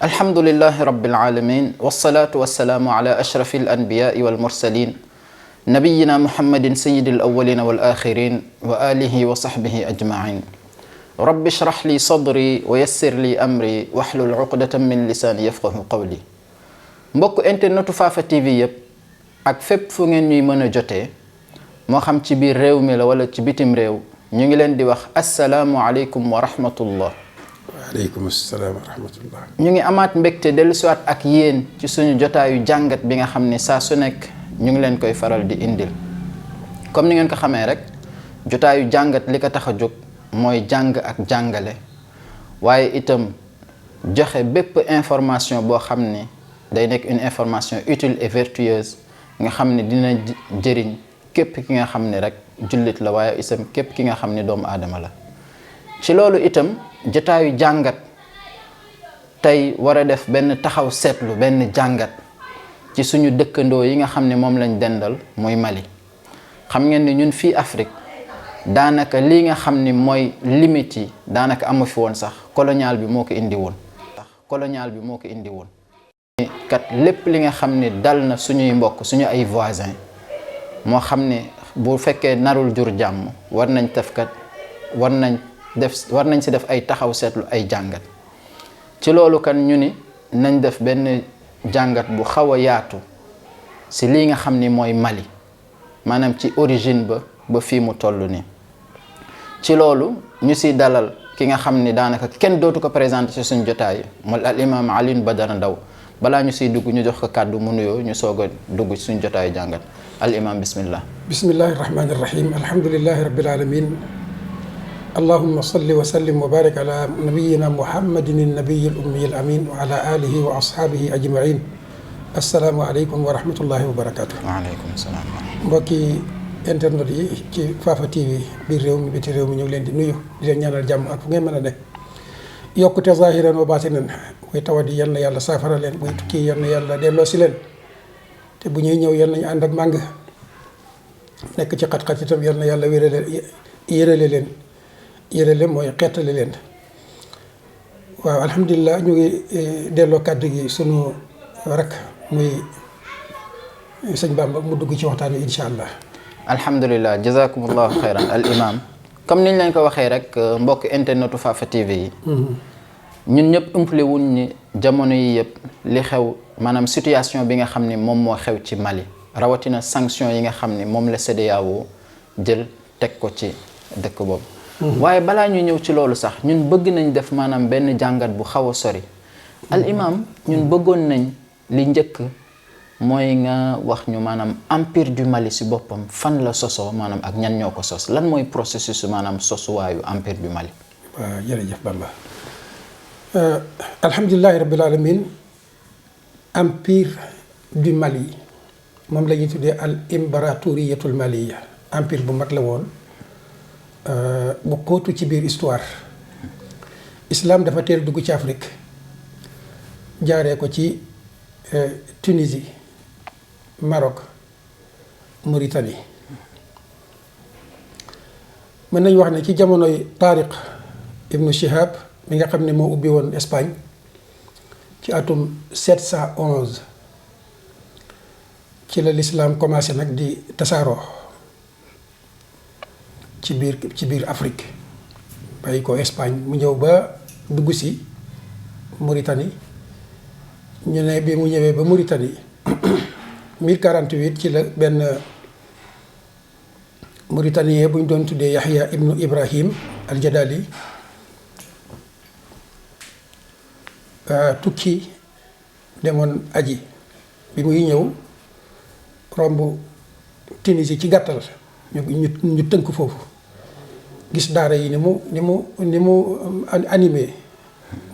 الحمد لله رب العالمين والصلاة والسلام على أشرف الأنبياء والمرسلين نبينا محمد سيد الأولين والآخرين وآله وصحبه أجمعين رب اشرح لي صدري ويسر لي أمري واحلل عقدة من لساني يفقه قولي mbokk internetu Fafa TV yëpp ak fépp fu ngeen ñuy mën a jotee moo xam ci biir réew mi la wala ci bitim réew ñu ngi leen di wax assalaamu aleykum wa rahmatullah. waaleykum salaam wa rahmatullah. ñu ngi amaat mbégte dellusiwaat ak yéen ci suñu jotaayu jàngat bi nga xam ne saa su nekk ñu ngi leen koy faral di indil comme ni ngeen ko xamee rek jotaayu jàngat li ko tax a jóg mooy jàng ak jàngale waaye itam joxe bépp information boo xam ne day nekk une information utile et vertueuse nga xam ne dina jëriñ képp ki nga xam ne rek jullit la waaye itam képp ki nga xam ne doomu aadama la. ci loolu itam jotaayu jàngat tey war a def benn taxaw seetlu benn jàngat ci suñu dëkkandoo yi nga xam ne moom lañ dendal muy Mali. xam ngeen ni ñun fii Afrique daanaka lii nga xam ni mooy limite yi daanaka amu fi woon sax colonial bi moo ko indi woon. kat lépp li nga xam ne dal na suñuy mbokk suñu ay voisins moo xam ne bu fekkee narul jur jàmm war nañ si def ay taxaw seetlu ay jàngat ci loolu kan ñu ni nañ def benn jàngat bu xaw a yaatu si lii nga xam ni mooy Mali maanaam ci origine ba fii mu toll nii ci loolu ñu si dalal ki nga xam ni daanaka kenn dootu ko présenté ci suñu jotaay mooy al imam Alioune Badara Ndao balaa ñu siy dugg ñu jox ko kàddu mu nuyoo ñu soog a dugg suñu jotaayu jàngat al imam bismillah. bismillahi rahmani rahim alhamdulillahi rabbil alamin allahumma salli wa sallim wa barik ala nabiyina muhammadin nabiyi al ummi al amin wa ala alihi wa ashabihi ajmain assalaamu aleykum wa rahmatullahi wa barakatuh. waaleykum salaam. mbokki internet yi ci Fafa TV biir réew mi biti réew mi ñu ngi leen di nuyu di leen ñaanal jàmm ak fu ngeen mën a ne yokkute zahiran wa batinan muy tawat yi yal na yàlla saafara leen buy tukki yal na yàlla delloo si leen te bu ñuy ñëw yal nañu ànd ak màng nekk ci xat-xat itam yal na yàlla yërale mooy xeetale leen. waaw alhamdulilah ñu ngi delloo kàddu gi sunu rak muy sëñ Bamba mu dugg ci waxtaan wi incha allah. alhamdulilah jazakumullahu xayran al imam comme niñ leen ko waxee rek mbokk internetu Fafa TV yi. ñun ñëpp umpale wuñ ni jamono yi yëpp li xew maanaam situation bi nga xam ni moom moo xew ci Mali rawatina sanction yi nga xam ni moom la CEDEAO jël teg ko ci dëkk boobu. waaye balaa ñu ñëw ci loolu sax ñun bëgg nañ def maanaam benn jàngat bu xaw a sori. al imam ñun bëggoon nañ li njëkk mooy nga wax ñu maanaam empire du Mali si boppam fan la sosoo maanaam ak ñan ñoo ko sos lan mooy processus maanaam sosuwaayu empire du Mali. waaw jërëjëf Bamba. alhamdulillahi rabbil alamin empire du Mali moom la ñuy tuddee al impératoriatul maliya empire bu mag la woon bu xóotu ci biir histoire islam dafa teel dugg ci Afrique jaaree ko ci Tunisie Maroc Mauritanie mën nañ wax ne ci jamonoy Tariq ibnu Shihab mi nga xam ne moo ubbi woon Espagne ci atum 711 ci la l'islam commencé nag di tasaaroo ci biir Afrique bàyyi ko Espagne mu ñëw ba dugg si Mauritanie ñu ne bi mu ñëwee ba Mauritanie 1048 ci la benn Mauritanien bu ñu doon tuddee Yahya ibnu Ibrahim al-Jadali tukki demoon aji bi muy ñëw romb Tunisie ci gàttal ñu tënk foofu gis daara yi ni mu animé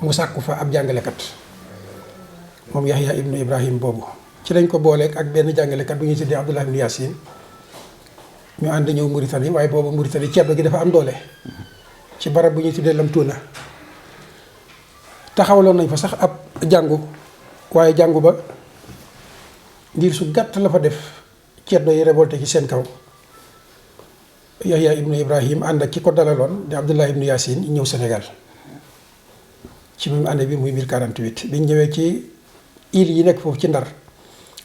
mu sàkku fa ab jàngalekat moom Yahya ibnu Ibrahim boobu ci lañ ko booleeg ak benn jàngalekat bu ñuy tuddee Abdullah ibnu Yasin ñu ànd ñëw Mauritanie waaye boobu Mauritanie ceddo gi dafa am doole ci barab bu ñuy tuddee Lamtouna taxawaloon nañ fa sax ab jàngu waaye jàngu ba ngir su gàtt la fa def ceddo yi révolté ci seen kaw Yahya ibnu Ibrahim ànd ak ki ko dalaloon di Abdullah ibnu Yasin ñëw Sénégal ci même année bi muy 1048 biñ ñëwee ci île yi nekk foofu ci Ndar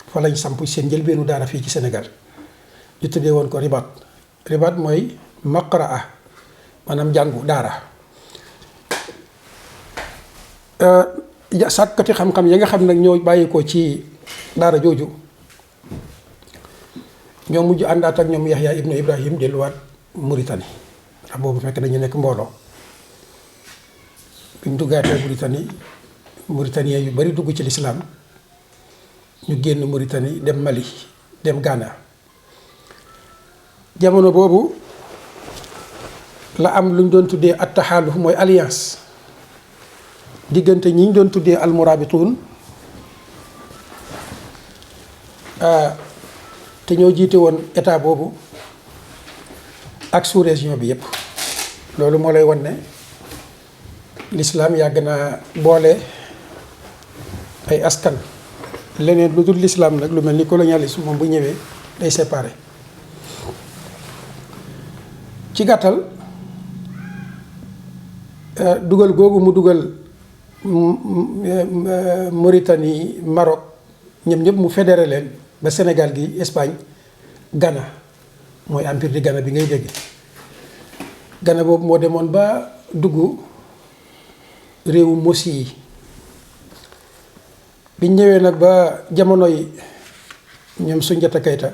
fa lañ samp seen njëlbeenu daara fii ci Sénégal ñu tuddee woon ko ribaat. ribaat mooy maqraa maanaam jàngu daara. sàkkati xam-xam yi nga xam nag ñoo bàyyi ko ci daara jooju ñoo mujj àndaat ak ñoom Yaxya ibnu Ibrahim delluwaat Mauritanie ndax boobu fekk dañu nekk mbooloo bi ñu duggaatee Mauritanie yu bari dugg ci lislaam ñu génn Mauritanie dem Mali dem Ghana jamono boobu la am lu ñu doon tuddee at-taxaaluf mooy alliance diggante ñi ñu doon tuddee almurabituun te ñoo jiite woon état boobu ak sous-région bi yépp loolu moo lay wan ne l'islam yàgg naa boole ay askan. leneen lu dul l'islam nag lu mel ni colonialisme moom bu ñëwee day séparé. ci gàttal dugal googu mu dugal Mauritanie Maroc ñoom ñëpp mu fédéré leen ba Sénégal gi Espagne Ghana mooy empire di Ghana bi ngay dégg. Ghana boobu moo demoon ba dugg réewu Mossi yi biñ ñëwee nag ba jamono yi ñoom Soundiata Keita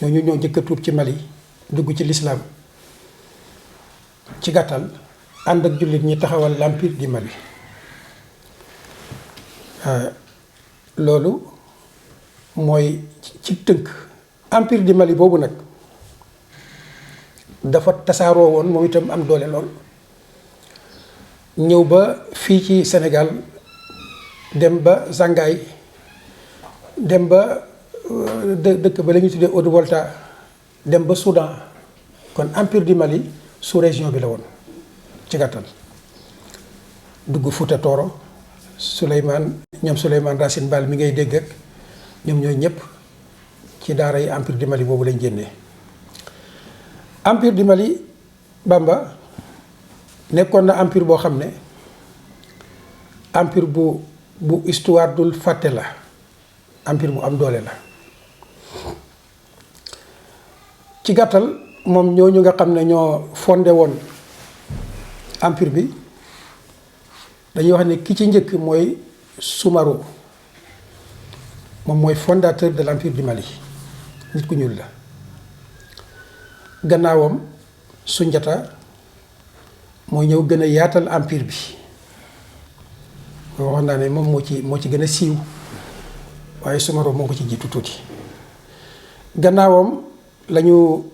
ñoo njëkk a tuub ci Mali dugg ci lislaam ci gàttal ànd ak jullit ñi taxawal l'empire du Mali. loolu mooy ci tënk empire du Mali boobu nag dafa tasaaroo woon moom itam am doole lool ñëw ba fii ci Sénégal dem ba Zangaay dem ba dëkk ba la ñuy tuddee Haute-Volta dem ba Soudan kon empire du Mali sous région bi la woon ci gàttal dugg Fouta Tooro ñoom Souleymane Racine Baal mi ngay dégg ak ñoom ñooy ñëpp ci daara yi empire du Mali boobu lañ génnee. empire du Mali Bamba nekkoon na empire boo xam ne empire bu histoire dul fàtte la empire bu am doole la. ci gàttal moom ñooñu nga xam ne ñoo fondé woon empire bi dañuy wax ne ki ci njëkk mooy Soumaré moom mooy fondateur de l'empire du Mali nit ku ñuul la. gannaawam Soundiata mooy ñëw gën a yaatal empire bi waxoon naa ne moom moo ci gën a siiw waaye Soumaré moo ko ci jiitu tuuti. gannaawam lañu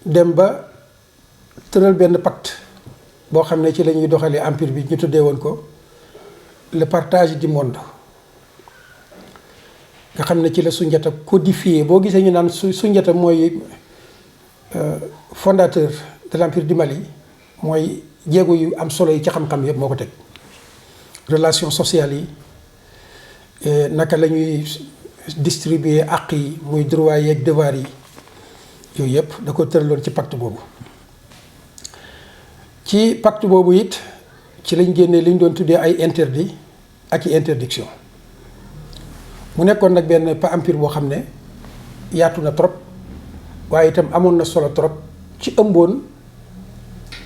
dem ba tëral benn pacte boo xam ne ci la ñuy doxalee empire bi ñu tuddee woon ko le partage du monde nga xam ne ci la Soundiata codifié boo gisee ñu naan Soundiata mooy fondateur de l'empire du Mali mooy jéego yu am solo yi ci xam-xam yëpp moo ko teg relations sociales yi naka la ñuy distribuer àq yi muy droit yi ak devoir yi yooyu yëpp da ko tëraloon ci pacte boobu. ci pacte boobu it ci lañ génnee li ñu doon tuddee ay interdit ak i interdiction mu nekkoon nag benn empire boo xam ne yaatu na trop waaye itam amoon na solo trop ci ëmboon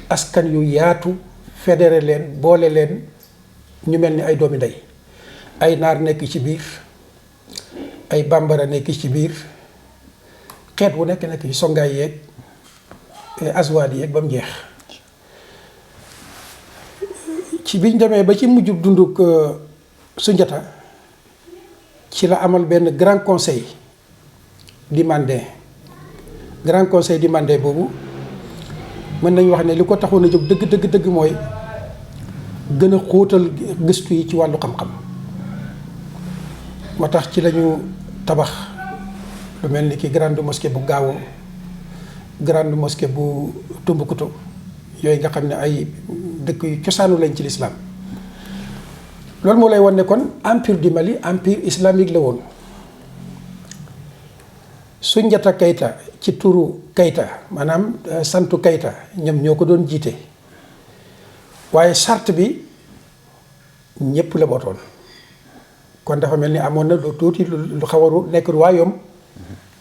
askan yu yaatu fédéré leen boole leen ñu mel ni ay doomi ndey ay naar nekk ci biir ay bambara nekk ci biir xeet wu nekk ci songaay yeeg azwaad yeeg ba mu jeex. ci biñ demee ba ci mujjub dunduk Soundiata ci la amal benn grand conseil du Mandé grand conseil du Mandé boobu mën nañu wax ne li ko taxoon a jóg dëgg mooy gën a xóotal gëstu yi ci wàllu xam-xam moo tax ci lañu tabax lu mel ni ki grande mosquée bu Gao grande mosquée bu Tombouctou yooyu nga xam ne ay dëkk yu cosaanu lañ ci lislaam loolu moo lay wan ne kon empire du Mali empire islamique la woon. Soundiata Keita ci turu Keita maanaam santu Keita ñoom ñoo ko doon jiite waaye charte bi ñëpp la bootoon kon dafa mel ni amoon na lu tuuti lu xaw a nekk royaume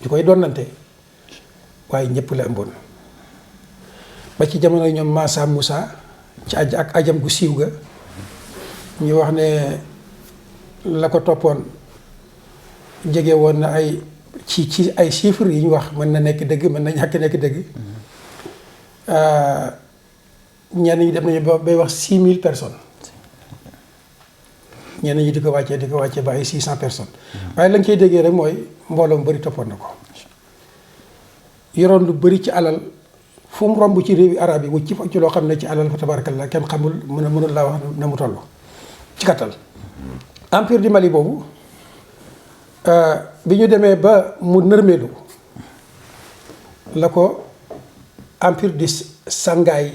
ñu koy donnante waaye ñëpp la ëmboon ba ci jamono ñoom Mansa Moussa ci ak ajam gu siiw ga ñu wax ne la ko toppoon jege woon na ay ci ay chiffres yi ñu wax mën na nekk dëgg mën na ñàkk nekk dëgg ñenn ñi dem nañu ba bay wax 6000 personnes ñenn ñi di ko wàccee ba ay 600 personnes waaye lañ koy déggee rek mooy mbooloo mu bëri toppoon na ko yoroon lu bëri ci alal fu mu romb ci réewi arab yi wucc ci loo xam ne ci alal fa tabarakallah kenn xamul mënul laa wax na mu toll ci gàttal empire du Mali boobu bi ñu demee ba mu nërmeelu la ko empire du Sangaay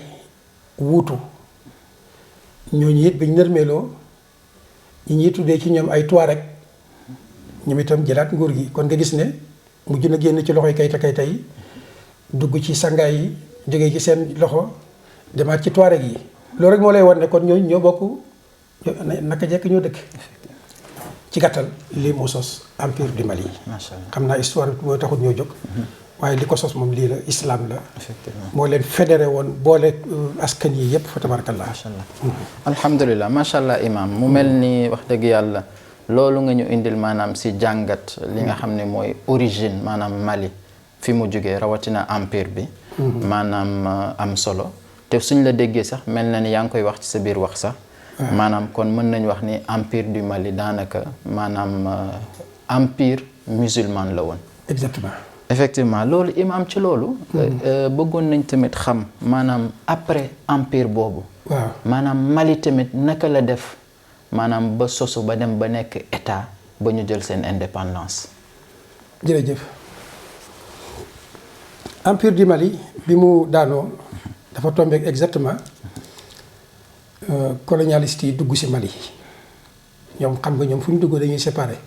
wuutu ñooñu it bi ñu nërmeeloo ñi ñuy tuddee ci ñoom ay Touareg ñoom itam jëlaat nguur gi kon nga gis ne mujj na génn ci loxoy kayta yi dugg ci Sangaay yi jógee ci seen loxo demaat ci Touareg yi loolu rek moo lay wan ne kon ñooñu ñoo bokk naka jekk ñoo dëkk ci gàttal lii moo sos empire du Mali. macha allah xam naa histoire bi moo taxut ñoo jóg. waaye li ko sos moom lii la islam la. effectivement moo leen fédéré woon boole askan yi yëpp fa tabarakallah. macha allah alhamdulilah macha allah imam mu mel ni wax dëgg yàlla loolu nga ñu indil maanaam si jàngat li nga xam ne mooy origine maanaam Mali fi mu jógee rawatina empire bi. maanaam am solo te suñ la déggee sax mel na ni yaa ngi koy wax ci sa biir wax sax. maanaam kon mën nañu wax ni empire du Mali daanaka maanaam empire musulman la woon. exactement. effectivement loolu imam ci loolu. bëggoon nañ tamit xam maanaam après empire boobu. waaw maanaam Mali tamit naka la def maanaam ba sosu ba dem ba nekk état ba ñu jël seen indépendance. jërëjëf empire du Mali bi mu daanoo dafa tombé exactement. colonialiste yi dugg ci Mali ñoom xam nga ñoom fu ñu dugg dañuy séparer.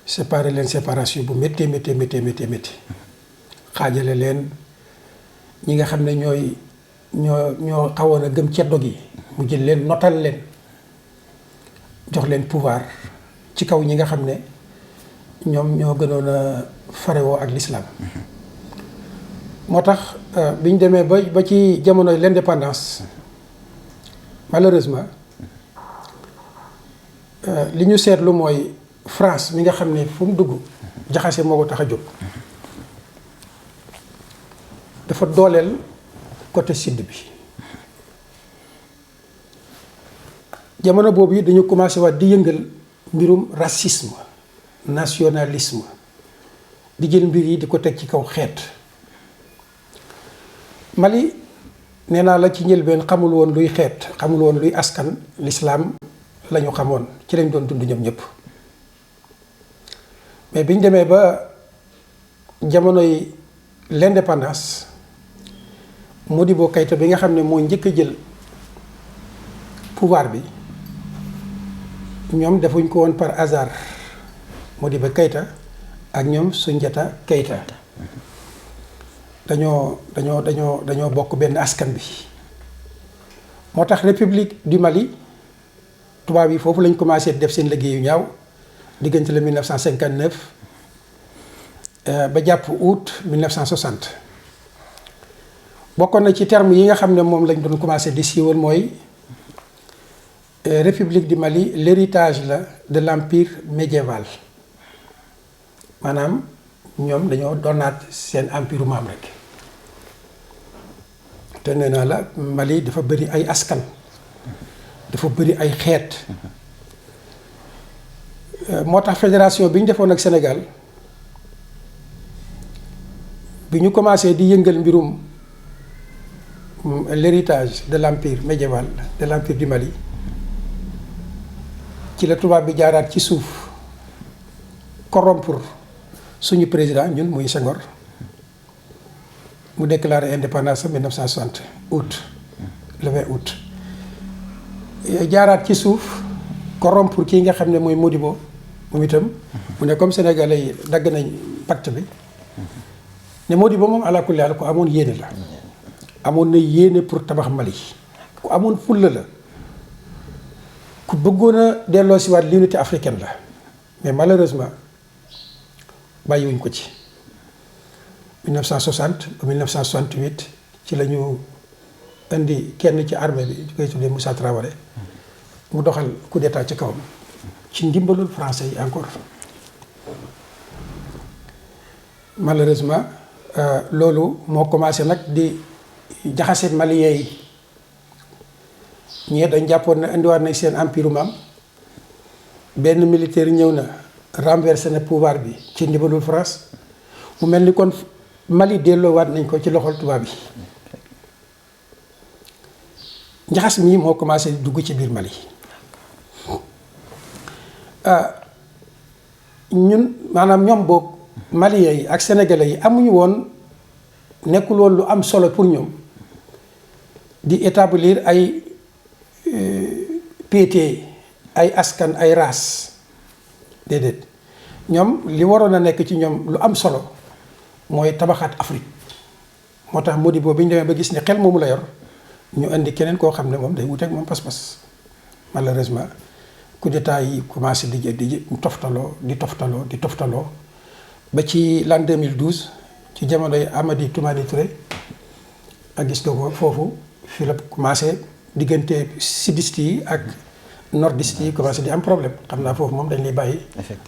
séparer leen séparation bu méttee xaajale leen ñi nga xam ne ñoo xawoon a gëm ceddo gi mu jël leen notal leen jox leen pouvoir ci kaw ñi nga xam ne ñoom ñoo gënoon a farewoo ak l'islam moo tax bi ñu demee ba ci jamonoy l'indépendance malheureusement li ñu seetlu mooy France mi nga xam ne fu mu dugg jaxase moo ko tax a jóg dafa dooleel côté sud bi jamono boobu yi dañu commencé waat di yëngal mbirum racisme nationalisme di jël mbir yi di ko teg ci kaw xeet Mali nee naa la ci njëlbeen xamul woon luy xeet xamul woon luy askan l'islam la ñu xamoon ci lañ doon dund ñoom ñëpp mais biñ demee ba jamonoy l'indépendance Modibo Keïta bi nga xam ne moo njëkk a jël pouvoir bi ñoom defuñ ko woon par hasard Modibo Keïta ak ñoom Soundiata Keïta dañoo bokk benn askan bi moo tax république du Mali tubaab yi foofu lañ commencé def seen liggéeyu ñaaw diggante le 1959 ba jàpp août 1960 bokkoon na ci terme yi nga xam ne moom lañ doon commencé di siiwal mooy république du Mali l'héritage la de l'empire médiéval maanaam ñoom dañoo doonaat seen empire maam rek te nee naa la Mali dafa bëri ay askan dafa bëri ay xeet moo tax fédération bi ñu defoon ak Sénégal bi ñu commencé di yëngal mbirum l'héritage de l'empire médiéval de l'empire du Mali ci la tubaab bi jaaraat ci suuf corrompre suñu président ñun muy Senghor mu déclaré indépendance en 1960 août le 20 août jaaraat ci suuf corrompre kii nga xam ne mooy Modibo moom itam mu ne comme sénégalais yi dagg nañ pacte bi ne Modibo moom àla kulli haal ku amoon yéene la amoon na yéene pour tabax Mali ku amoon fulla la ku bëggoon a delloo si waat l'unité africaine la mais malheureusement bàyyiwuñ ko ci 1960 ba 1968 ci la ñu indi kenn ci armée bi ñu koy tuddee Moussa Traoré mu doxal coup d'état ci kawam ci ndimbalul français yi encore malheureusement loolu moo commencé nag di jaxase malien yi ñee dañ jàppoon na indiwaat nañ seen empire maam benn militaire ñëw na renversé na pouvoir bi ci ndimbalul France mu mel ni kon Mali delloowaat nañ ko ci loxol tubaab yi njaxas mii moo commencé dugg ci biir Mali ñun maanaam ñoom boog Maliens yi ak sénégalais yi amuñu woon nekkul woon lu am solo pour ñoom di établir ay piété ay askan ay race déedéet ñoom li waroon a nekk ci ñoom lu am solo mooy tabaxaat Afrique moo tax Modibo bi ñu demee ba gis ne xel moomu la yor ñu indi keneen koo xam ne moom day wuteeg moom pas-pas malheureusement coup d'état yi commencé di toftaloo ba ci l'an 2012 ci jamonoy Amady Toumani Touré ak gis nga ko foofu fii la commencé diggante sudiste yi ak nordiste yi commencé di am problème xam naa foofu moom dañ lay bàyyi.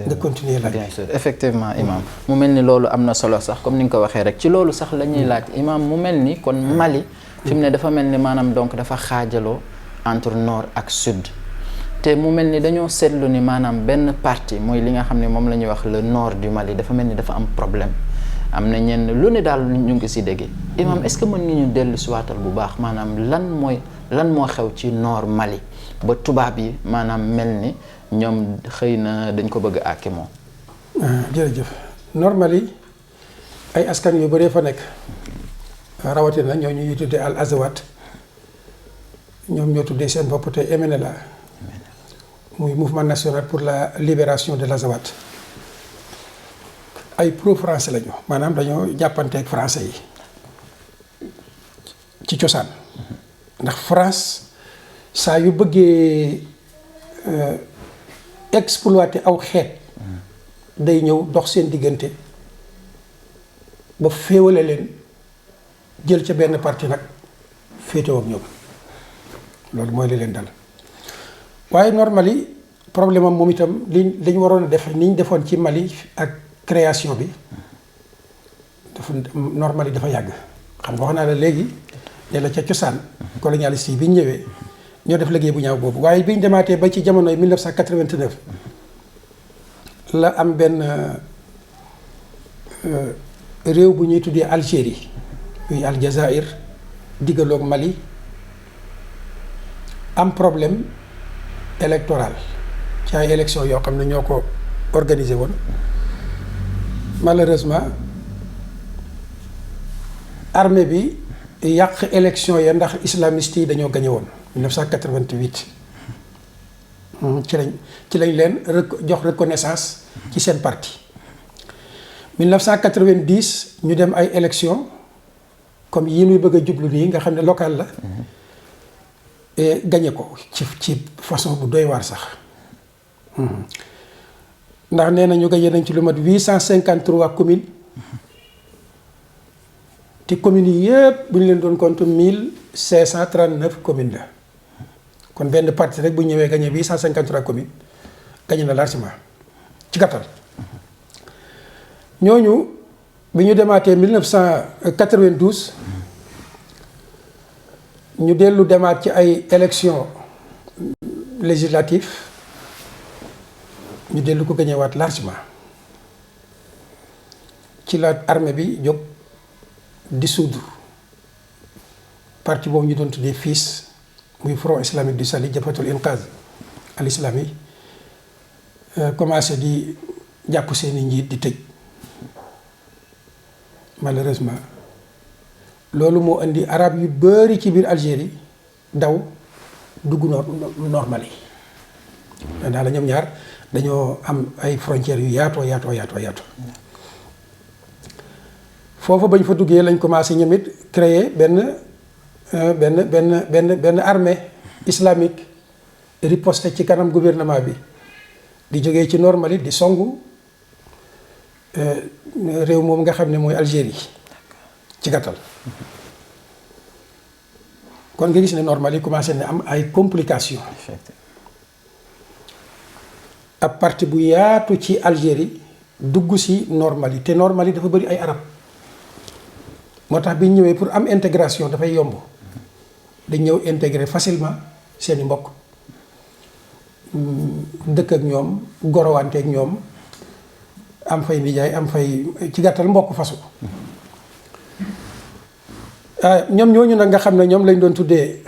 nga continuer laaj. bien sûr effectivement imam mu mel ni loolu am na solo sax comme ni nga ko waxee rek ci loolu sax la ñuy laaj imam mu mel ni kon Mali fi mu ne dafa mel ni maanaam donc dafa xaajaloo entre nord ak sud te mu mel ni dañoo seetlu ni maanaam benn partie mooy li nga xam ne moom la ñuy wax le nord du Mali dafa mel ni dafa am problème am na ñenn lu ne daal ñu ngi si déggee imam est-ce que mën nga ñu dellu si waatal bu baax maanaam lan moo xew ci nord Mali ba tubaab yi maanaam mel ni ñoom xëy na dañ ko bëgg a àkke moom. jërëjëf nord Mali ay askan yu bëree fa nekk rawatina ñoo ñuy tuddee al Azawad ñoom ñoo tuddee seen bopp te MNLA muy mouvement national pour la libération de l'Azawad ay pro français lañu maanaam dañoo jàppanteeg français yi ci cosaan ndax France saa yu bëggee exploiter aw xeet day ñëw dox seen diggante ba féewale leen jël ca benn parti nag féetewoo ak ñoom loolu mooy li leen dal waaye nord Mali problème am moom itam li ñu waroon a def ni ñu defoon ci Mali ak création bi dafa nord Mali dafa yàgg xam nga wax naa la léegi ne la ca cosaan colonialiste yi bi ñu ñëwee ñoo def liggéey bu ñaaw boobu waaye bi ñu demaatee ba ci jamonoy 1989 la am benn réew bu ñuy tuddee Algérie muy Aljazaïr diggaloog Mali am problème électoral ci ay élection yoo xam ne ñoo ko organisé woon malheureusement armée bi yàq élection ya ndax islamiste yi dañoo gañe woon 1988 ci lañ leen jox reconnaissance ci seen parti 1990 ñu dem ay élection comme yi ñuy bëgg a jublu nii nga xam ne local la et gañe ko ci façon bu doy waar sax ndax nee na ñu gañe nañ ci lu mat 853 communes te communes yi yëpp bu ñu leen doon compte 1539 communes la kon benn parti rek bu ñëwee gagné 853 communes gagné na largement ci gàttal ñooñu bi ñu demaatee 1992 ñu dellu demaat ci ay élections législatives ñu dellu ko gagné waat largement ci la armée bi jóg dissoudre parti boobu ñu doon tuddee FIS muy Front Islamique du Sali Jabhatul Inqaz al Islami commencé di jàpp seeni njiit di tëj malheureusement loolu moo indi arab yu bari ci biir Algérie daw dugg nord Mali daal la ñoom ñaar dañoo am ay frontières yu yaatoo foofu bañ fa duggee lañ commencé ñoom it créer benn armée islamique riposte ci kanam gouvernement bi di jógee ci Normandie di songu réew moom nga xam ne mooy Algérie ci gàttal. kon nga gis ne Normandie commencé na am ay complications. ab parti bu yaatu ci Algérie dugg si Normandie te Normandie dafa bëri ay arab moo tax bi ñu ñëwee pour am intégration dafay yomb dañ ñëw intégrer facilement seeni mbokk dëkk ak ñoom gorowante ak ñoom am fay nijaay am fay ci gàttal mbokk fasu. ñoom ñooñu nag nga xam ne ñoom lañ doon tuddee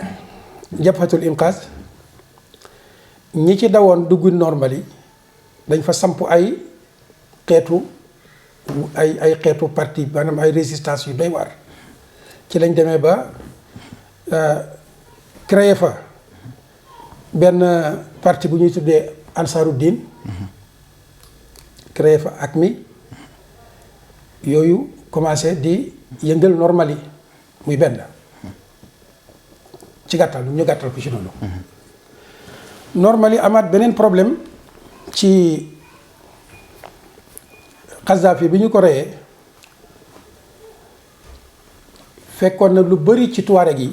jabhatul inqaaz ñi ci dawoon dugg Normandie dañ fa samp ay xeetu parti maanaam ay résistance yu doy waar ci lañ demee ba créer fa benn parti bu ñuy tuddee Ansaruddin créer fa AQMI yooyu commencé di yëngal Normandie muy benn ci gàttal ñu gàttal ko ci noonu. Normandie amaat beneen problème ci Kadhafi bi ñu ko reyee fekkoon na lu bari ci Touareg yi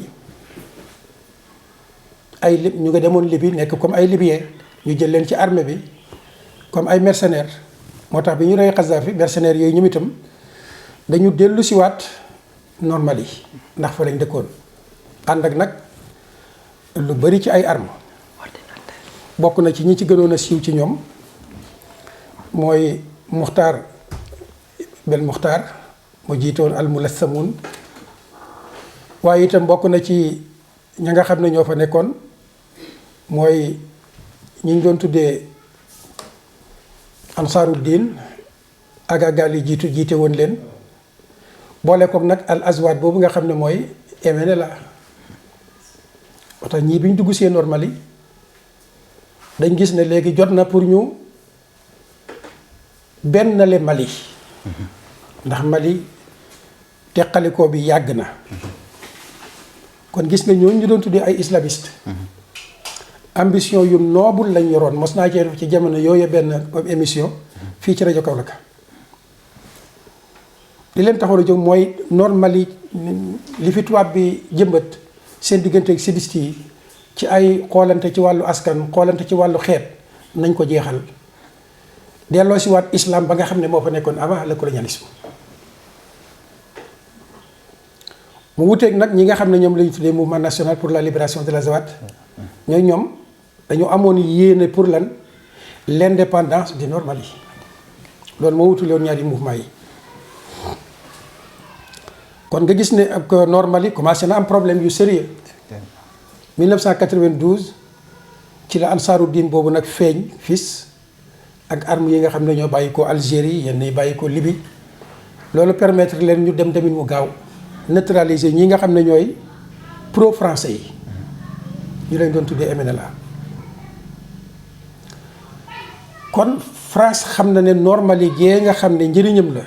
ñu nga demoon Libye nekk comme ay Libyens ñu jël leen ci armée bi comme ay mercenaires moo tax bi ñu rey Kadhafi mercenaires yooyu ñoom itam dañu dellu siwaat Normandie ndax fa lañ dëkkoon ànd ak nag lu bari ci ay armes bokk na ci ñi ci gënoon a siiw ci ñoom mooy Muxtaar bel Muxtaar mu jiitoon al-Mulassamun waaye itam bokk na ci ña nga xam ne ñoo fa nekkoon mooy ñi ñu doon tuddee Ansaruddin Agagal yi jiite woon leen boole koog nag al Azwad boobu nga xam ne mooy MNLA moo tax ñii bi ñu dugg see Normandie dañ gis ne léegi jot na pour ñu benn le Mali ndax Mali teqalikoo bi yàgg na kon gis nga ñooñu ñu doon tuddee ay islamiste ambition yu noble lañ yoroon mos naa cee def ci jamono yooyu benn émission fii ci rajo Kaolack li leen taxoon a jóg mooy Normandie li fi tubaab bi jëmbat seen diggante ak sidiste yi ci ay xoolante ci wàllu askan xoolante ci wàllu xeet nañ ko jeexal delloo si waat islam ba nga xam ne moo fa nekkoon avant le colonialisme mu wuteeg nag ñi nga xam ne ñoom lañu tuddee mouvement national pour la libération de l'Azawad ñoom dañu amoon yéene pour lan l'indépendance de Normandie loolu moo wutuloon ñaari mouvement yi kon nga gis ne ak Normandie commencé na am problème yu sérieux 1992 ci la Ansaruddin boobu nag feeñ fis ak armes yi nga xam ne ñoo bàyyi ko Algérie yenn yi bàyyi ko Libye loolu permettre leen ñu dem tamit mu gaaw neutraliser ñi nga xam ne ñooy pro français yi ñu leen doon tuddee MNLA kon France xam na ne Normandie gee nga xam ne njëriñam la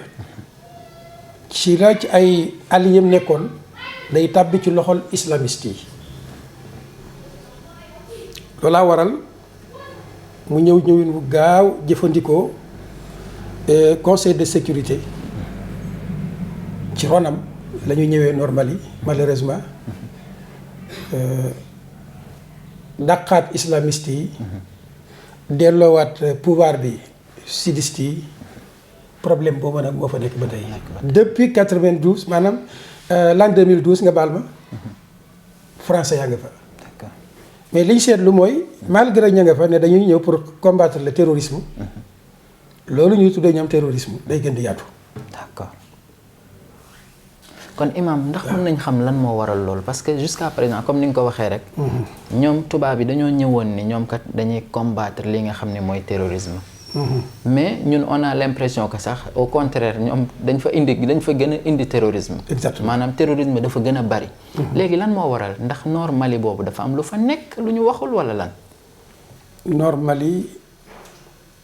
ci la ci ay alliés nekkoon day tàbbi ci loxol islamiste yi loolaa waral mu ñëwin bu gaaw jëfandikoo conseil de sécurité ci ronam la ñu ñëwee Normandie malheureusement dàqaat islamiste yi delloowaat pouvoir bi sudiste yi problème boobu nag moo fa nekk ba tey depuis 92 maanaam l'an 2012 nga baal ma français yaa nga fa mais li ñu seetlu mooy malgré ña nga fa ne dañuy ñëw pour combattre le terrorisme loolu ñuy tuddee ñoom terrorisme day gën di yaatu. d'accord kon imam ndax mën nañ xam lan moo waral loolu parce que jusqu'à présent comme ni nga ko waxee rek. ñoom tubaab yi dañoo ñëwoon ni ñoom kat dañuy combattre li nga xam ne mooy terrorisme. mais ñun on a l'impression que sax au contraire ñoom dañ fa gën a indi terrorisme. exactement maanaam terrorisme dafa gën a bari. léegi lan moo waral ndax Nord Mali boobu dafa am lu fa nekk lu ñu waxul wala lan. Nord Mali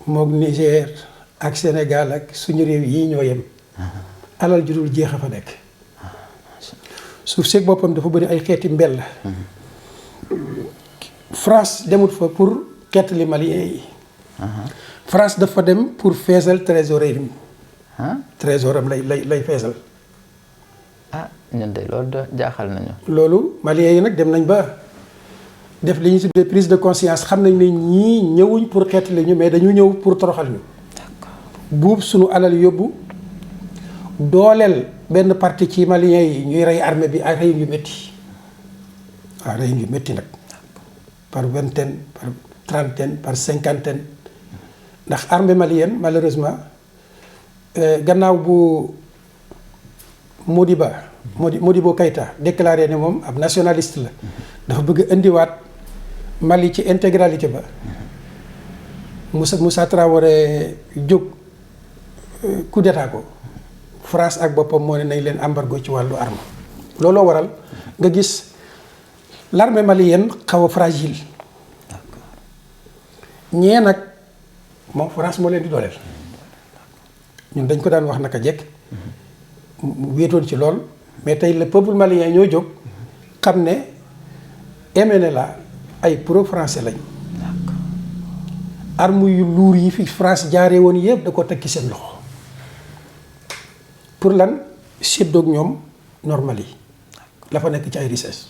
moog Niger ak Sénégal ak suñu réew yii ñoo yem. alal ju dul jeex a fa nekk. suuf seeg boppam dafa bëri ay xeeti mbell. France demut fa pour xeetali Maliens yi. France dafa dem pour feesal trésorerie bi. Trésoram lay feesal. ah ñun de loolu de jaaxal nañu. loolu Maliens yi nag dem nañ ba def li ñuy tuddee prise de conscience xam nañ ne ñii ñëwuñ pour xeetali ñu mais dañu ñëw pour toroxal ñu. buub suñu alal yóbbu dooleel benn parti ci Maliens yi ñuy rey armée bi ay rey yu métti waaw rey yu métti nag par vingtaine par trentaine par cinquantaine ndax armée malienne malheureusement gannaaw bu Modibo Keïta déclaré ne moom ab nationaliste la dafa bëgg indiwaat Mali ci intégralité ba Moussa Traoré jóg coup d'état ko France ak boppam moo ne nañ leen embargo ci wàllu arme looloo waral nga gis l'armée malienne xaw a fragile ñee nag moom France moo leen di dooleel ñun dañ ko daan wax naka jekk wéetoon ci lool mais tey le peuple malien ñoo jóg xam ne MNLA ay pro français lañ arme yu luur yi fi France jaaree woon yëpp da ko tekki seen loxo pour lan séddoog ñoom normal yi la fa nekk ci ay richesse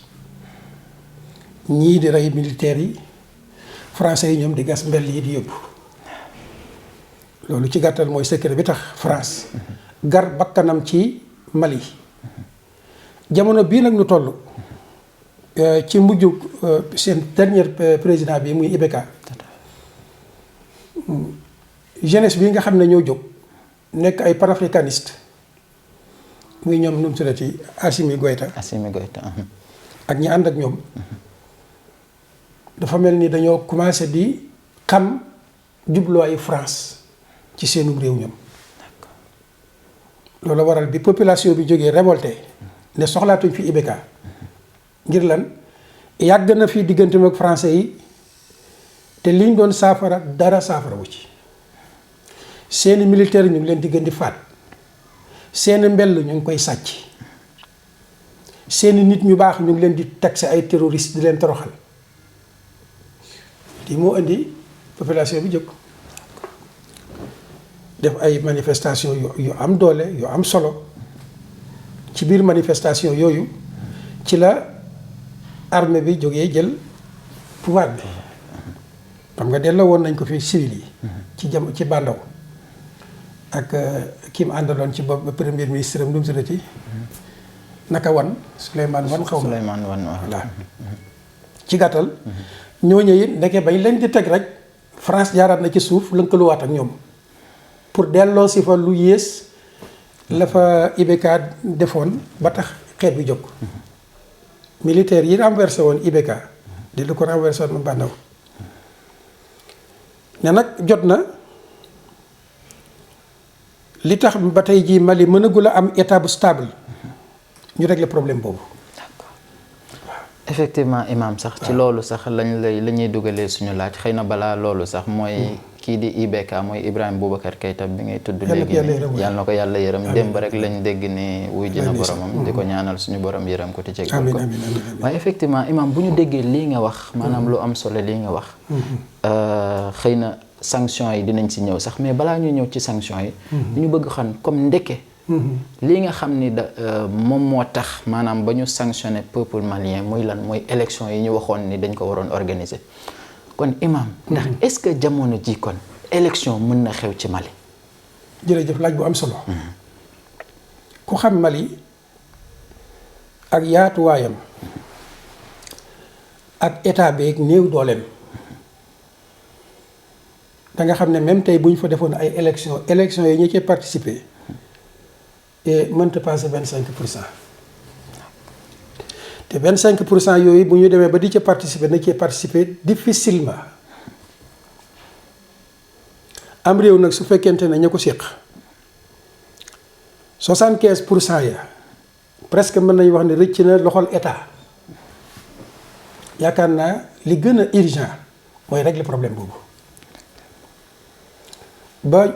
ñii di rey militaires yi français yi ñoom di gas mbell yi di yóbbu loolu ci gàttal mooy secret bi tax France gar bakkanam ci Mali jamono bii nag ñu toll ci mujj seen dernier président bi muy IBK jeunesse bi nga xam ne ñoo jóg nekk ay panafricaniste muy ñoom nu mu tuddati Assimi Goïta ak ñi ànd ak ñoom dafa mel ni dañoo commencé di xam jubluwaayu France ci seenum réew ñoom loolu waral bi population bi jógee révolté ne soxlaatuñ fi IBK ngir lan yàgg na fi digganteem ak français yi te liñ doon saafara dara saafara wu ci seeni militaire ñu ngi leen di gën di faat seeni mbell ñu ngi koy sàcc seeni nit ñu baax ñu ngi leen di taxé ay terroristes di leen toroxal lii moo indi population bi jóg def ay manifestation yu am doole yu am solo ci biir manifestation yooyu ci la armée bi jógee jël pouvoir bi xam nga delloo woon nañ ko fi civil yi ci Bandaw ak ki mu àndaloon ci bopp premier ministre am nu mu tuddati naka Souleymane Wan xaw ma voilà ci gàttal ñooñu it ndeke bañ leen di teg rek France jaaraat na ci suuf lëkkaluwaat ak ñoom pour delloo si fa lu yées la fa IBK defoon ba tax xeet bi jóg militaire yi renversé woon IBK di lu ko renversé woon Bandaw ne nag jot na li tax ba tey jii Mali mënagul a am état bu stable ñu régler problème boobu. effectivement imam sax ci loolu sax la ñuy dugalee suñu laaj xëy na balaa loolu sax mooy kii di IBK mooy Ibrahima Boubacar Keïta bi ngay tudd léegi nii yàlla na ko yàlla yërëm démb rek lañ dégg ni wuy ji na boromam di ko ñaanal suñu borom yërëm ko te jéggal ko waaye effectivement imam bu ñu déggee lii nga wax maanaam lu am solo lii nga wax xëy na sanction yi dinañ si ñëw sax mais balaa ñuy ñëw ci sanction yi ñu bëgg xam comme ndeke lii nga xam ni moom moo tax maanaam ba ñu sanctionné peuple malien muy lan mooy élection yi ñu waxoon ni dañ ko waroon organiser kon imam ndax est-ce que jamono ji kon élection mën na xew ci Mali. jërëjëf laaj bu am solo ku xam Mali ak yaatuwaayam ak état beeg néew dooleem da nga xam ne même tey bu ñu fa defoon ay élection yi ñu cee participer et mënta passé 25%. te 25% yooyu bu ñu demee ba di ca participer na cee participer difficilement am réew nag su fekkente ne ña ko séq 75% ya presque mën nañu wax ne rëcc na loxol état yaakaar naa li gën a urgent mooy régler problème boobu ba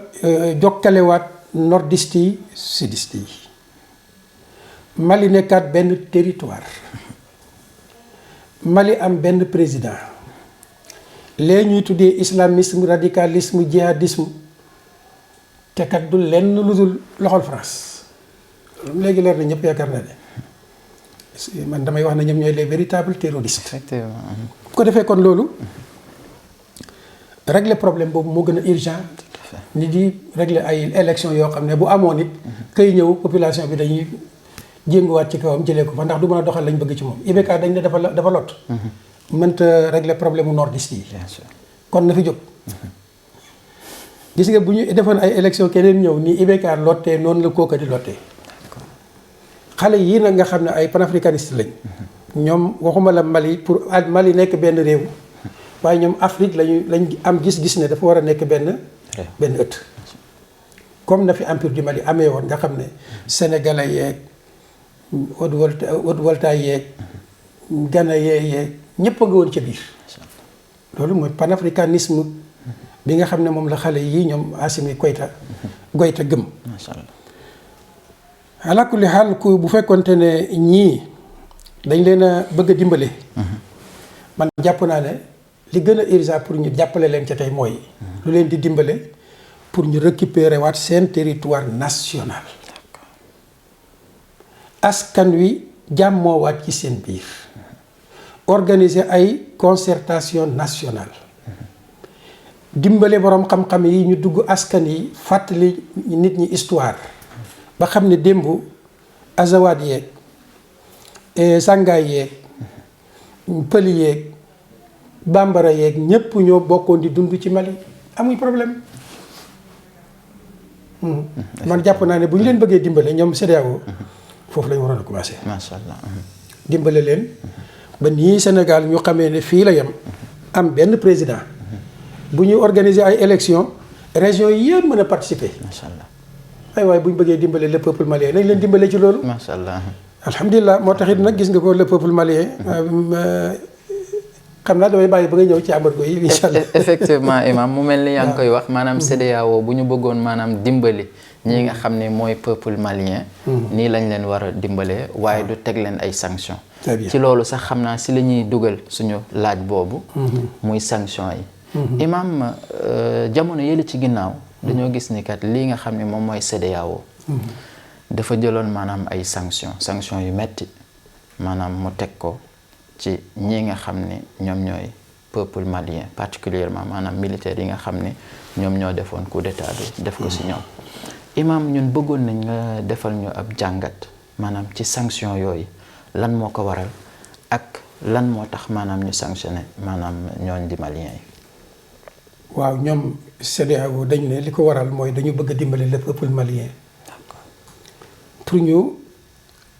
jokkalewaat nordiste yi sudiste yi Mali nekkaat benn territoire Mali am benn président lee ñuy tuddee islamisme radicalisme jihadisme te kat du lenn lu dul loxol France léegi leer na ñëpp yaakaar naa ne man damay wax ne ñoom ñooy les véritables terroristes. effectivement. bu ko defee kon loolu régler problème boobu moo gën a urgent ni di régler ay élection yoo xam ne bu amoon it kay ñëw population bi dañuy jénguwaat ci kawam jëlee ko fa ndax du mën a doxal lañ bëgg ci moom IBK dañ ne dafa lot mënta régler problème mu nordiste yi. bien sûr. kon na fi jóg. gis nga bu ñu defoon ay élection keneen ñëw ni IBK lottee noonu la kooka di lottee. xale yii nag nga xam ne ay panafricaniste lañ. ñoom waxuma la Mali pour Mali nekk benn réew. waaye ñoom Afrique lañ am gis-gis ne dafa war a nekk benn ëtt. comme na fi empire du Mali amee woon nga xam ne sénégalais yeeg Haute-Volta yeeg Ghanéen yeeg ñëpp a nga woon ca biir. loolu mooy panafricanisme bi nga xam ne moom la xale yii ñoom Assimi Goïta gëm. macha allah. ala kulli xaal ku bu fekkonte ne ñii dañ leen a bëgg a dimbale. man jàpp naa ne li gën a urgent pour ñu jàppale leen ca tey mooy. lu leen di dimbale pour ñu récupérer waat seen territoire national. askan wi jàmmoo waat ci seen biir. organiser ay concertation nationale. dimbale boroom xam-xam yi ñu dugg askan yi fàttali nit ñi histoire. ba xam ne démb azawaat yeeg sàngaay yeeg pël yeeg bambara yeeg ñépp ñoo bokkoon di dund ci Mali amuñ problème. man jàpp naa ne bu ñu leen bëggee dimbale ñoom CEDEAO foofu la ñu waroon a commencé. macha allah. dimbale leen ba nii Sénégal ñu xamee ne fii la yem am benn président bu ñuy organiser ay élections régions yi yëpp mën a participer. macha allah. waaye bu ñu bëggee dimbale le peuple malien nañ leen dimbale ci loolu. macha allah. alhamdulilah moo taxit nag gis nga ko le peuple malien xam naa damay bàyyi ba nga ñëw ci amargo yi incha allah. effectivement imam mu mel ni yaa ngi koy wax maanaam CEDEAO bu ñu bëggoon maanaam dimbali ñi nga xam ne mooy peuple malien. nii lañ leen war a dimbalee waaye du teg leen ay sanctions. ci loolu sax xam naa si la ñuy dugal suñu laaj boobu. muy sanction yi. imam jamono yële ci ginnaaw. dañoo gis ni kat lii nga xam ne moom mooy CEDEAO. dafa jëloon maanaam ay sanction yu metti maanaam mu teg ko ci ñi nga xam ne ñoom ñooy peuple malien particulièrement maanaam militaires yi nga xam ne ñoom ñoo defoon coup d'état bi def ko si ñoom. imam ñun bëggoon nañ nga defal ñu ab jàngat maanaam ci sanction yooyu lan moo ko waral ak lan moo tax maanaam ñu sanctionné maanaam ñooñ di malien yi. waaw ñoom CEDEAO dañ ne li ko waral mooy dañu bëgg a dimbali le peuple malien. d'accord. pour ñu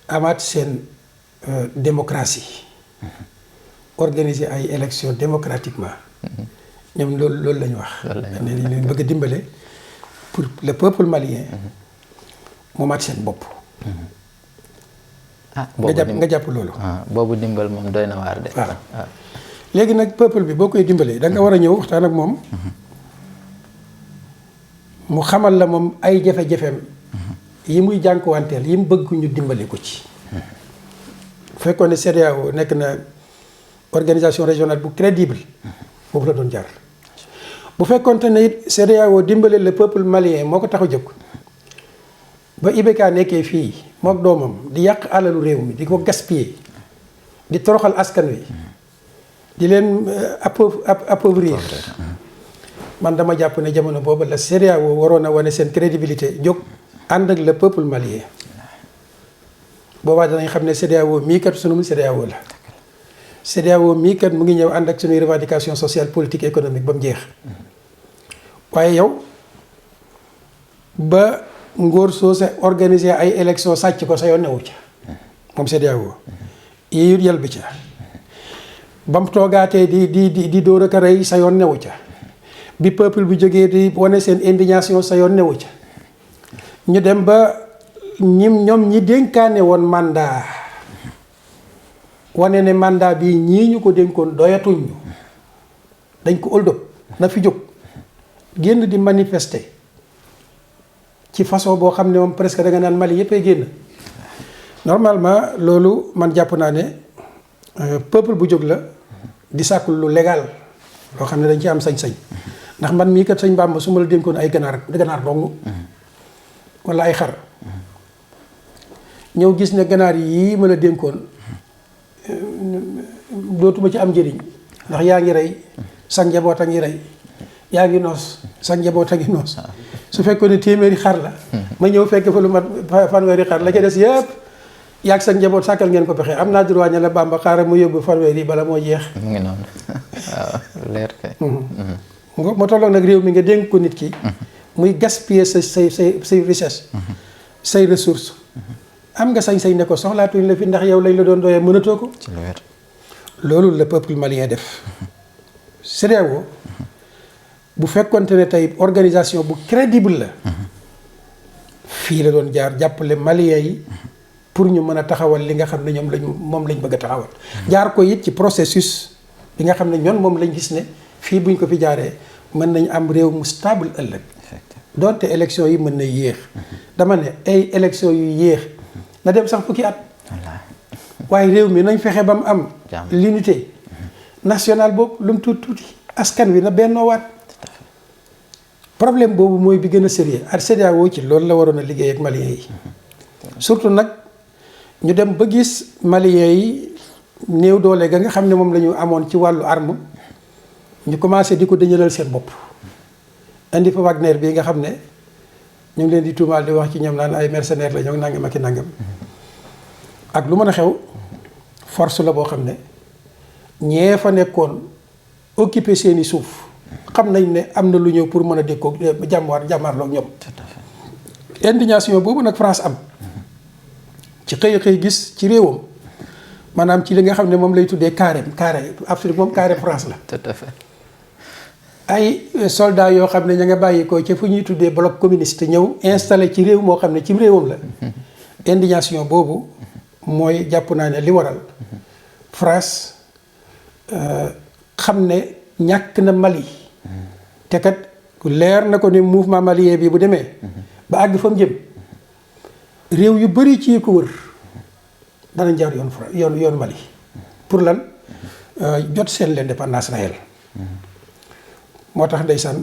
amaat seen démocratie. organiser ay élections démocratiquement. ñoom loolu la ñu wax. ne dañu leen bëgg a dimbale pour le peuple malien. mu amaat seen bopp. nga jàpp loolu. boobu dimbal moom doy na waar de. waaw léegi nag peuple bi boo koy dimbalee da nga war a ñëw waxtaan ak moom. mu xamal la moom ay jafe-jafeem. yi muy jànkuwanteel yi mu bëgg ñu dimbale ko ci. bu fekkoon ne CEDEAO nekk na organisation régionale bu crédible. foofu la doon jaar. bu fekkoonte ne it CEDEAO dimbale le peuple malien moo ko tax a jóg. ba IBK nekkee fii mook doomam di yàq alalu réew mi di ko gaspiller di toroxal askan wi di leen appauvrir man dama jàpp ne jamono boobu la CEDEAO waroon a wane seen crédibilité jóg ànd ak le peuple malien boobaa danañ xam ne CEDEAO mii kat sunu CEDEAO la CEDEAO mii kat mu ngi ñëw ànd ak sunuy revendication sociale politique économique ba mu jeex waaye yow ba ngóor soo sa organiser ay élection sàcc ko sa yoon newu ca moom CEDEAO yii yel bi ca ba mu toogaatee di dóor ak a rey sa yoon newu ca bi peuple bi jógee di wane seen indignation sa yoon newu ca ñu dem ba ñoom ñi dénkaane woon mandat wane ne mandat bi ñii ñu ko dénkoon doyatuñ ñu dañ ko ëldëb na fi jóg génn di manifester ci façon boo xam ne moom presque da nga naan Mali yëpp ay génn normalement loolu man jàpp naa ne peuple bu jóg la di sàkkul lu légal loo xam ne dañ ci am sañ-sañ ndax man mii kat sëñ Bàmba su ma la dénkoon ay ganaar dong wala ay xar ñëw gis ne ganaar yii ma la dénkoon dootuma ci am njëriñ ndax yaa ngi rey sa njaboot a ngi rey yaa ngi noos sa njaboot a ngi noos su fekkoon ne téeméeri xar la ma ñëw fekk fa lu mat fanweeri xar la ca des yëpp yaag sa njaboot sàkkal ngeen ko pexe am naa droit ne la Bàmba xaaral mu yóbbu fanweeri bala moo jeex. mu ngi noonu waaw leer kay. moo tolloog nag réew mi nga dénk ko nit ki. muy gaspiller say richesse. say ressources. am nga sañ-sañ ne ko soxlaatuñ la fi ndax yow lañ la doon doyee mënatoo ko. ci lu wér. loolu le peuple malien def. CEDEAO bu fekkonte ne tey organisation bu crédible la. fii la doon jaar jàppale malien yi. pour ñu mën a taxawal li nga xam ne moom lañ bëgg a taxawal. jaar ko it ci processus bi nga xam ne ñoom moom lañ gis ne fii buñ ko fi jaaree mën nañ am réew mu stable ëllëg. donte élection yi mën na yéex. dama ne ay élection yu yéex na dem sax fukki at. waaye réew mi nañ fexe ba mu am. l'unité nationale boobu lu mu tuuti askan wi na bennoowaat. problème boobu mooy bi gën a sérieux ak CEDEAO ci loolu la waroon a liggéey ak maliens yi. surtout nag. ñu dem ba gis maliens yi néew doole ga nga xam ne moom la ñu amoon ci wàllu arme ñu commencé di ko dëñalal seen bopp indi fa Wagner bii nga xam ne ñu ngi leen di tuumaal di wax ci ñoom naan ay mercenaires la ñoo nangam ak i nangam ak lu mën a xew force la boo xam ne ñee fa nekkoon occuper seeni suuf xam nañ ne am na lu ñëw pour mën a déggoo jàmmaarloo ak ñoom. indignation boobu nag France am. ci xëy gis ci réewam maanaam ci li nga xam ne moom lay tuddee carré Afrique moom carré France la. tout à fait. ay soldats yoo xam ne ña nga bàyyi ko ca fu ñuy tuddee bloc communiste ñëw installé ci réew moo xam ne ci réewam la. indignation boobu mooy jàpp naa ne li waral France xam ne ñàkk na Mali. te kat leer na ko ne mouvement malien bi bu demee. ba àgg fa mu jëm. réew yu bari ci ko wër danañ jaar yoon Mali pour lan jot seen l'indépendance réelle moo tax ndeysaan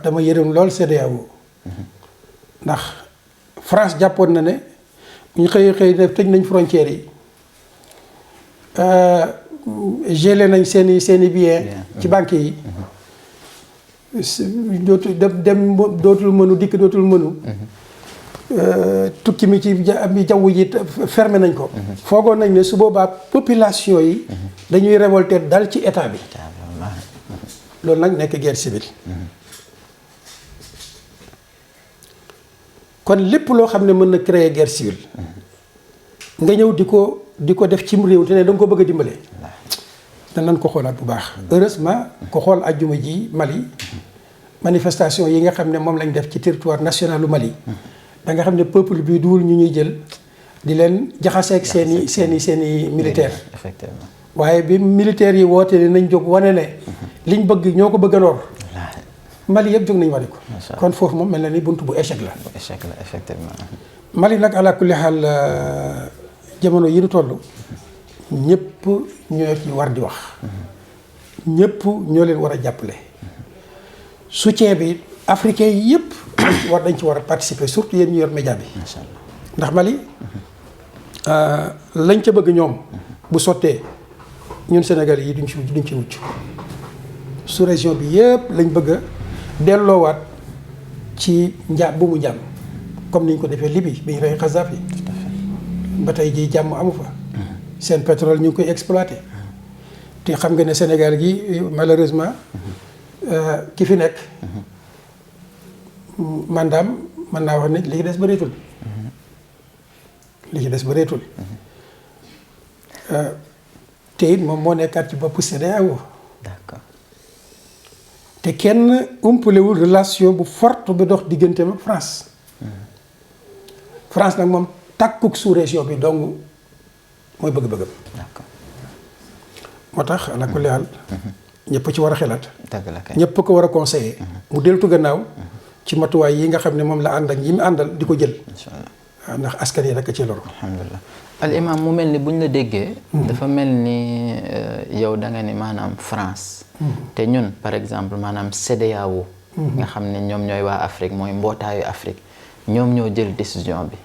dama yërëm lool CEDEAO ndax France jàppoon na ne bu ñu xëy ne tëj nañ frontières yi gelé nañ seeni bien ci banques yi dootul mënu dikk dootul mënu tukki mi ci jaww ji fermé nañ ko. foogoon nañ ne su boobaa population yi. dañuy révolter dal ci état bi. loolu nag nekk guerre civile. kon lépp loo xam ne mën na créer guerre civile. nga ñëw di ko def cim réew te ne da nga ko bëgg a dimbale. danañ ko xoolaat bu baax. heureusement ko xool ajjuma ji Mali. manifestation yi nga xam ne moom lañ def ci territoire national lu Mali. da nga xam ne peuple bi duwul ñu ñuy jël di leen jaxaseeg seeni militaire effectivement waaye bi militaires yi woote ne nañ jóg wane ne liñ bëgg ñoo ko bëgg a noor Mali yëpp jóg nañ wane ko kon foofu moom mel na ni bunt bu échec la effectivement Mali nag ala kulli xaal jamono yi ñu toll ñëpp ñoo ci war di wax ñëpp ñoo leen war a jàppale soutien bi africain yi yëpp dañ ci war a participer surtout yéen ñu yor média bi ndax Mali lañ ca bëgg ñoom bu sottee ñun Sénégal yi duñ ci mucc sous région bi yëpp lañ bëgg a delloowaat ci bu mu njaam comme niñ ko defee Libye bi ñu rey Kadhafi ba tey jii jàmm amu fa seen pétrole ñu ngi koy exploité te xam nga ne Sénégal gi malheureusement ki fi nekk mandaam mën naa wax ne li ci des bëreetul te it moom moo nekkaat ci bopp CEDEAO d'accord te kenn umpalewul relation bu forte bi dox digganteem ak France France nag moom tàkkuk sous région bi dong mooy bëgg-bëggam d'accord moo tax ala kulli haal ñëpp ci war a xelaat dëgg la kay ñëpp ko war a conseiller mu deltu gannaaw ci matuwaay yi nga xam ne moom la ànd ak yi mu àndal di ko jël ndax askan yi rek ci loru. alhamdulilah al imam mu mel ni buñ la déggee. dafa mel ni yow da nga ni maanaam France. te ñun par exemple maanaam CEDEAO. nga xam ne ñoom ñooy waa Afrique mooy mbootaayu Afrique ñoom ñoo jël décision bi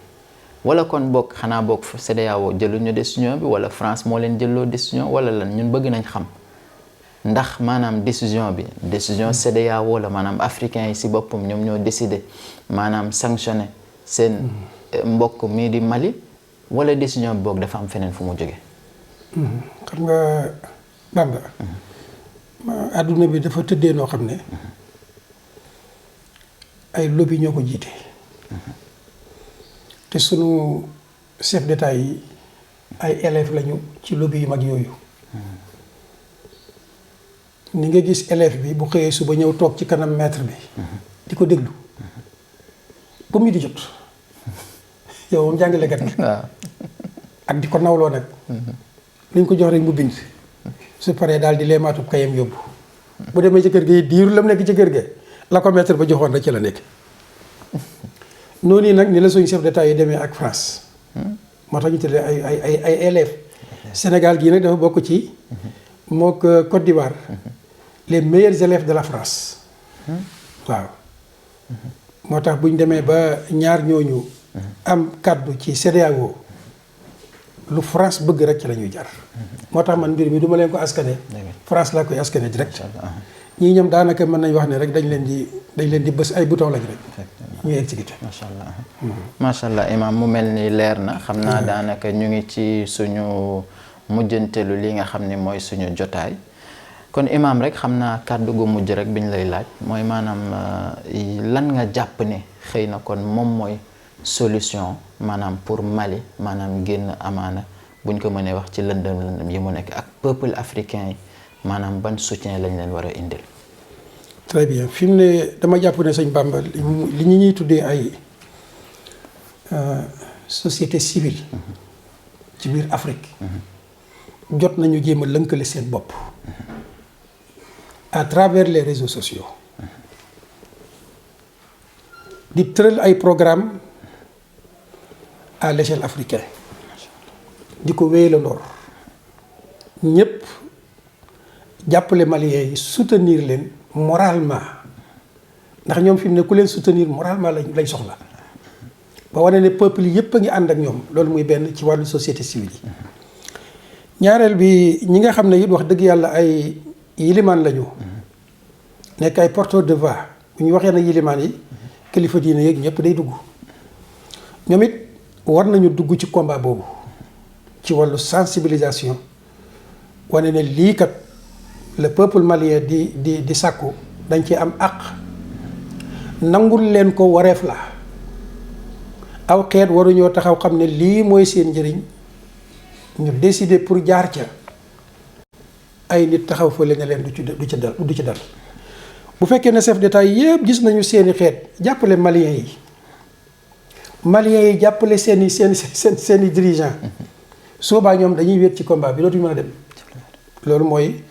wala kon bokk xanaa bokk CEDEAO jëluñu décision bi wala France moo leen jëloo décision wala lan ñun bëgg nañ xam ndax maanaam décision CEDEAO la maanaam africains yi si boppam ñoom ñoo décidé maanaam sanctionné seen mbokk mii di Mali wala décision bi boog dafa am feneen fu mu jóge xam nga Bamba adduna bi dafa tëddee noo xam ne ay lobby ñoo ko jiite te sunu chef d'état yi ay élèves lañu ci lobby yu mag yooyu ni nga gis élève bi bu xëyee suba ñëw toog ci kanam maître bi di ko déglu ba mu di jot yow moom jàngalekat nga ak di ko nawloo nag luñ ko jox rek mu bind su paree daal di leemaatub kayam yóbbu bu demee ci kër gi diiru la mu nekk ci kër ga la ko maître ba joxoon rek ci la nekk noonu nag ni la suñu chef d'état yi demee ak France moo tax ñu tuddee ay élèves Sénégal gii nag dafa bokk ci mook Côte d'Ivoire les meilleurs élèves de la France waaw moo tax bu ñu demee ba ñaar ñooñu am kàddu ci CEDEAO lu France bëgg rek ci la ñuy jar moo tax man mbir mi du ma leen ko askane France laa koy askane direct ñii ñoom daanaka mën nañ wax ne rek dañ leen di bës ay bouton lañ rek ñuy exécuté macha allah imam mu mel ni leer na xam naa daanaka ñu ngi ci suñu mujjantelu li nga xam ne mooy suñu jotaay kon imam rek xam naa kàddu gu mujj rek biñ lay laaj mooy maanaam lan nga jàpp ne xëy na kon moom mooy solution maanaam pour Mali maanaam génn amaana buñ ko mënee wax ci lëndëm yi mu nekk ak peuple africain yi maanaam ban soutien lañ leen war a indil. très bien fi mu ne dama jàpp ne sëñ Bamba li ñu ñuy tuddee ay société civile ci biir Afrique jot nañu jéem a lënkale seen bopp à travers les réseaux sociaux di tëral ay programme à l'échelle africaine di ko wéyalandoor ñëpp jàppale Maliens yi soutenir leen moralement ndax ñoom fi mu ne ku leen soutenir moralement lañ soxla ba wane ne peuple yëpp a ngi ànd ak ñoom loolu muy benn ci wàllu société civile yi ñaareel bi ñi nga xam ne it wax dëgg yàlla ay yilimaan lañu nekk ay porteurs de voix bu ñu waxee na yilimaan yi kilifa diine yeeg ñëpp day dugg ñoom it war nañu dugg ci combat boobu ci wàllu sensibilisation wane ne lii kat le peuple malien di sàkku dañ ci am àq nangul leen ko wareef la aw xeet waruñoo taxaw xam ne lii mooy seen njëriñ ñu décider pour jaar ca ay nit taxaw fële ne leen du ci dal bu fekkee ne chef d'état yëpp gis nañu seeni xeet jàppale maliens yi jàppale seeni dirigeant soobaa ñoom dañuy wéet ci combat bi dootuñu mën a dem loolu mooy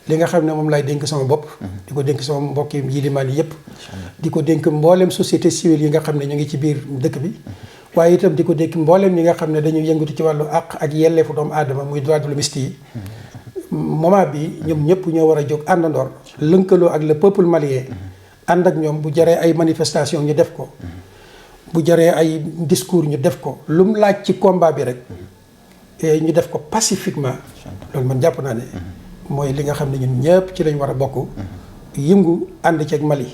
li nga xam ne moom laay dénk sama bopp di ko dénk sama mbokki yilimaan yi yëpp di ko dénk mboolem société civile yi nga xam ne ñu ngi ci biir dëkk bi waaye itam di ko dénk mboolem ñi nga xam ne dañuy yëngatu ci wàllu àq ak yelleefu doomu aadama muy droit de l'homme yi moment bi ñoom ñëpp ñoo war a jóg àndandoor lënkaloo ak le peuple malien ànd ak ñoom bu jaree ay manifestation ñu def ko bu jaree ay discours ñu def ko lu mu laaj ci combat bi rek ñu def ko pacifiquement loolu man jàpp naa ne mooy li nga xam ne ñun ñëpp ci lañ war a bokk yëngu ànd ceeg Mali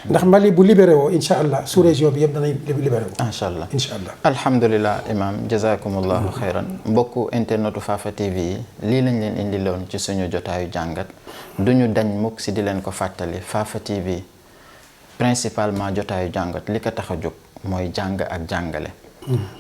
ndax Mali bu libéré woo incha allah sous région bi yëpp danañ libéré woo incha allah incha allah alhamdulilah imam jazakumullahu xayran mbokku internetu Fafa TV yi lii lañ leen indi loon ci suñu jotaayu jàngat duñu dañ mukk si di leen ko fàttali Fafa TV principalement jotaayu jàngat li ko tax a jóg mooy jàng ak jàngale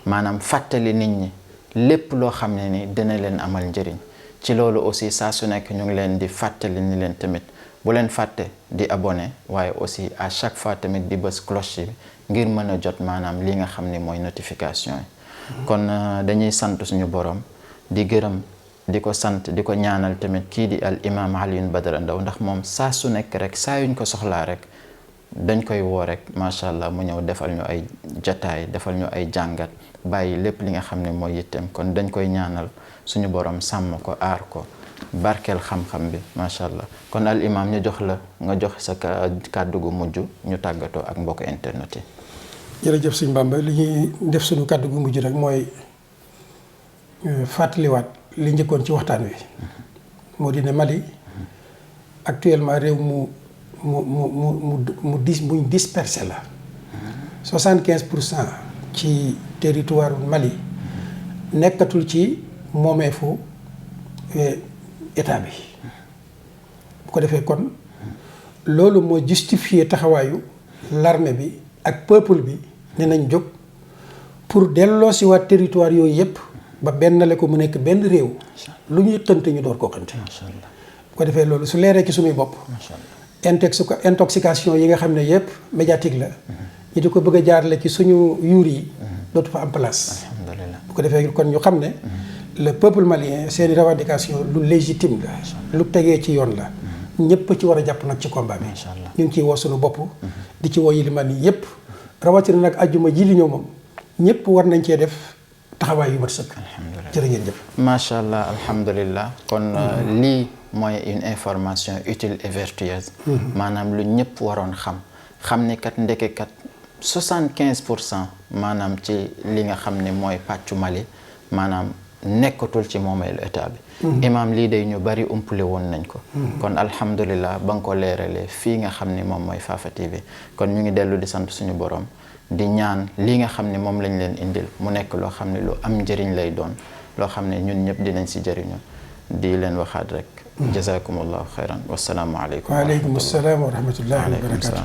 maanaam fàttali nit ñi lépp loo xam ne ni dina leen amal njëriñ ci loolu aussi saa su nekk ñu ngi leen di fàttali ni leen tamit bu leen fàtte di abonné waaye aussi à chaque fois tamit di bës cloche bi ngir mën a jot maanaam li nga xam ne mooy notification yi kon dañuy sant suñu borom di gërëm di ko sant di ko ñaanal tamit kii di al imam Alioune Badara Ndao ndax moom saa su nekk rek saa yuñ ko soxlaa rek dañ koy woo rek macha allah mu ñëw defal ñu ay jataay defal ñu ay jàngat bàyyi lépp li nga xam ne mooy yitteem kon dañ koy ñaanal suñu borom sàmm ko aar ko barkeel xam-xam bi macha allah kon al imam ñu jox la nga jox sa kàddu gu mujj ñu tàggatoo ak mbokk internet yi. jërëjëf sëñ Bamba li ñuy def suñu kàddu gu mujj rek mooy fàttaliwaat li njëkkoon ci waxtaan wi moo di ne Mali actuellement réew muñ dispersé la 75% ci territoire Mali nekkatul ci moomeefu état bi bu ko defee kon loolu moo justifier taxawaayu l'armée bi ak peuple bi ne nañ jóg pour delloo si waat territoire yooyu yëpp ba bennale ko mu nekk benn réew lu ñuy xënte ñu door koo xënte bu ko defee loolu su leeree ci suñuy bopp intoxication yi nga xam ne yëpp médiatique la ñu di ko bëgg a jaarale ci suñu yuur yi dootu fa am place bu ko defee kon ñu xam ne le peuple malien seeni revendication lu légitime la lu tegee ci yoon la ñëpp ci war a jàpp nag ci combat bi ñu ngi ciy woo suñu bopp di ci woo yilimaan yi yëpp rawatina nag ajjuma ji li ñëw moom ñëpp war nañ cee def taxawaay yu mat sëkk jërë ngeen jëf macha allah alhamdulillah kon lii mooy une information utile et vertueuse maanaam lu ñëpp waroon xam ni kat ndekekat 75% maanaam ci li nga xam ne mooy pàccu Mali maanaam nekkatul ci moomeelu état bi imam lii day ñu bari umpule woon nañ ko kon alhamdulillah ba nga ko leeralee fii nga xam ne moom mooy Fafa TV kon ñu ngi dellu di sant suñu borom di ñaan lii nga xam ne moom lañ leen indil mu nekk loo xam ne lu am njëriñ lay doon loo xam ne ñun ñëpp dinañ si jëriñu di leen waxaat rek jazakumullahu xayran wassalaamu aleykum wa aleykum assalaam wa rahmatullahi wa barakatuh